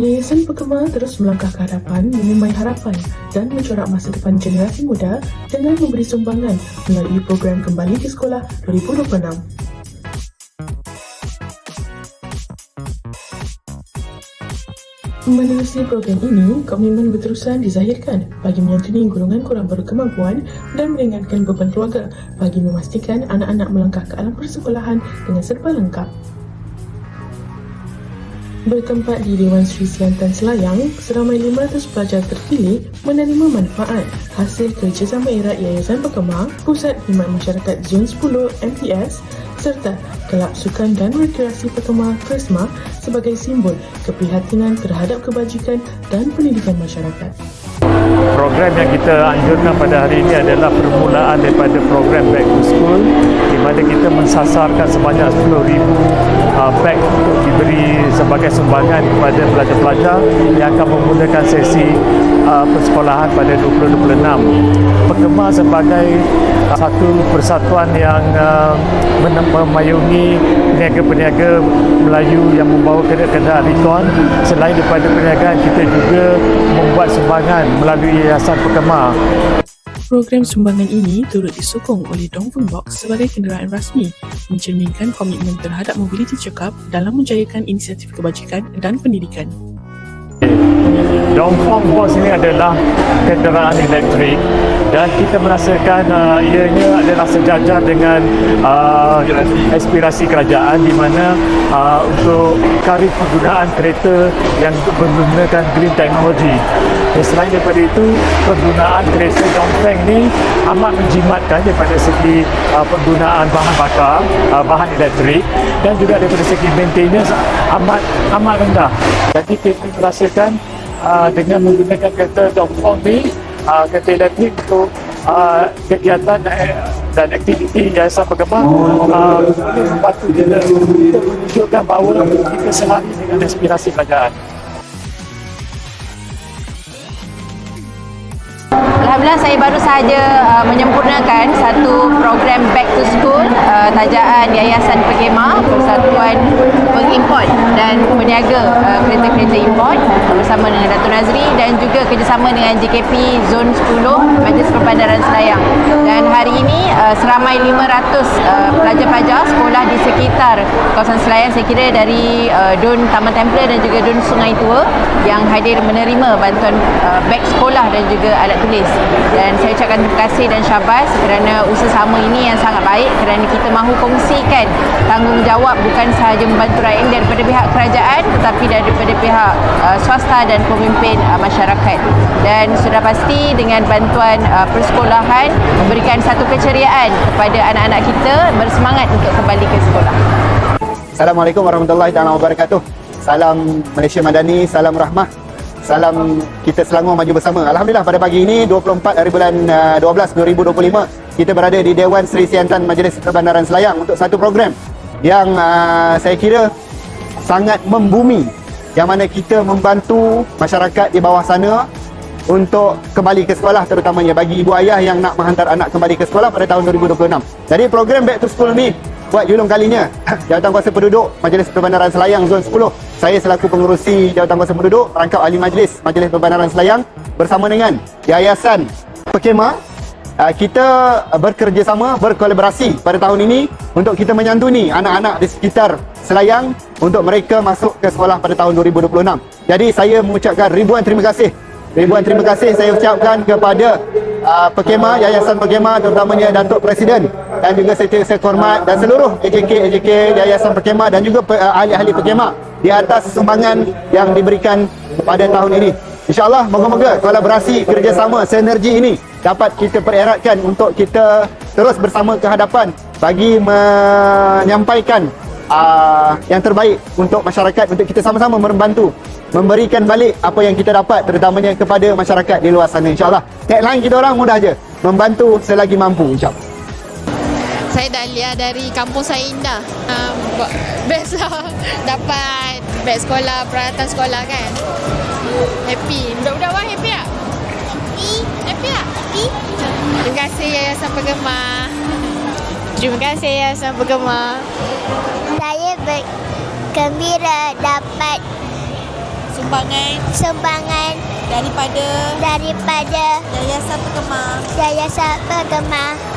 Yayasan Pekema terus melangkah ke hadapan, menyamai harapan dan mencorak masa depan generasi muda dengan memberi sumbangan melalui program Kembali ke Sekolah 2026. Menerusi program ini, komitmen berterusan dizahirkan bagi menyantuni golongan kurang berkemampuan dan meringankan beban keluarga bagi memastikan anak-anak melangkah ke alam persekolahan dengan serba lengkap. Bertempat di Dewan Sri Siantan Selayang, seramai 500 pelajar terpilih menerima manfaat hasil kerjasama erat Yayasan Pekema, Pusat Khidmat Masyarakat Zon 10 MPS serta Kelab Sukan dan Rekreasi Pekema Krisma sebagai simbol keprihatinan terhadap kebajikan dan pendidikan masyarakat. Program yang kita anjurkan pada hari ini adalah permulaan daripada program Back to School, di mana kita mensasarkan sebanyak 10,000 beg untuk diberi sebagai sumbangan kepada pelajar-pelajar yang akan memulakan sesi persekolahan pada 2026. Pekema sebagai satu persatuan yang memayungi peniaga-peniaga Melayu yang membawa kenderaan rekon. Selain daripada perniagaan, kita juga membuat sumbangan melalui Yayasan Pekema. Program sumbangan ini turut disokong oleh Dongfeng Box sebagai kenderaan rasmi, mencerminkan komitmen terhadap mobiliti cekap dalam menjayakan inisiatif kebajikan dan pendidikan. Dongfeng Box ini adalah kenderaan elektrik dan kita merasakan ianya adalah sejajar dengan aspirasi kerajaan di mana untuk tarikh penggunaan kereta yang menggunakan green technology. Dan selain daripada itu, penggunaan kereta Dongfeng ni amat menjimatkan daripada segi penggunaan bahan bakar, bahan elektrik dan juga daripada segi maintenance amat rendah. Jadi kita merasakan dengan menggunakan kereta Dongfeng ni, kereta elektrik untuk kegiatan dan aktiviti Yayasan Pekema membantu kita untuk menunjukkan bahawa kita selari dengan aspirasi kerajaan. Alhamdulillah, saya baru sahaja menyempurnakan satu program Back to School tajaan Yayasan Pekema, Persatuan Pengimport dan Peniaga Kereta-Kereta Import bersama dengan Datuk Nazri dan juga kerjasama dengan JKP Zon 10 Majlis Perbandaran Selayang. Dan hari ini seramai 500 pelajar-pelajar sekolah di sekitar kawasan Selayang, saya kira dari Dun Taman Templer dan juga Dun Sungai Tua yang hadir menerima bantuan beg sekolah dan juga alat tulis. Dan saya ucapkan terima kasih dan syabas kerana usaha sama ini yang sangat baik kerana kita mahu kongsikan tanggungjawab bukan sahaja membantu rakyat daripada pihak kerajaan tetapi daripada pihak swasta dan pemimpin masyarakat. Dan sudah pasti dengan bantuan persekolahan memberikan satu keceriaan kepada anak-anak kita bersemangat untuk kembali ke sekolah. Assalamualaikum warahmatullahi wabarakatuh. Salam Malaysia Madani, salam rahmah. Salam kita Selangor maju bersama. Alhamdulillah, pada pagi ini 24 hari bulan 12 2025 kita berada di Dewan Sri Siantan Majlis Perbandaran Selayang untuk satu program yang saya kira sangat membumi, yang mana kita membantu masyarakat di bawah sana untuk kembali ke sekolah, terutamanya bagi ibu ayah yang nak menghantar anak kembali ke sekolah pada tahun 2026. Jadi program Back to School ni buat julung kalinya Jawatankuasa Penduduk Majlis Perbandaran Selayang Zon 10, saya selaku pengerusi Jawatankuasa Penduduk merangkap ahli majlis Majlis Perbandaran Selayang bersama dengan Yayasan Pekema, kita bekerjasama, berkolaborasi pada tahun ini untuk kita menyantuni anak-anak di sekitar Selayang untuk mereka masuk ke sekolah pada tahun 2026. Jadi saya mengucapkan ribuan terima kasih saya ucapkan kepada Pekema, Yayasan Pekema, terutamanya Datuk Presiden dan juga Setiausaha Hormat dan seluruh AJK Yayasan Pekema dan juga ahli-ahli Pekema di atas sumbangan yang diberikan pada tahun ini. InsyaAllah, moga-moga kolaborasi, kerjasama, sinergi ini dapat kita pereratkan untuk kita terus bersama ke hadapan bagi menyampaikan yang terbaik untuk masyarakat, untuk kita sama-sama membantu memberikan balik apa yang kita dapat terutamanya kepada masyarakat di luar sana. InsyaAllah tagline kita orang mudah je, membantu selagi mampu, insyaAllah. Saya Dahlia dari kampung saya Indah. Best lah, dapat beg sekolah, peralatan sekolah kan. Happy. Budak-budak awak happy tak? Happy tak? Terima kasih Yayasan Penggemar. Terima kasih Yayasan Penggemar. Saya bergembira dapat sumbangan daripada Yayasan Penggemar.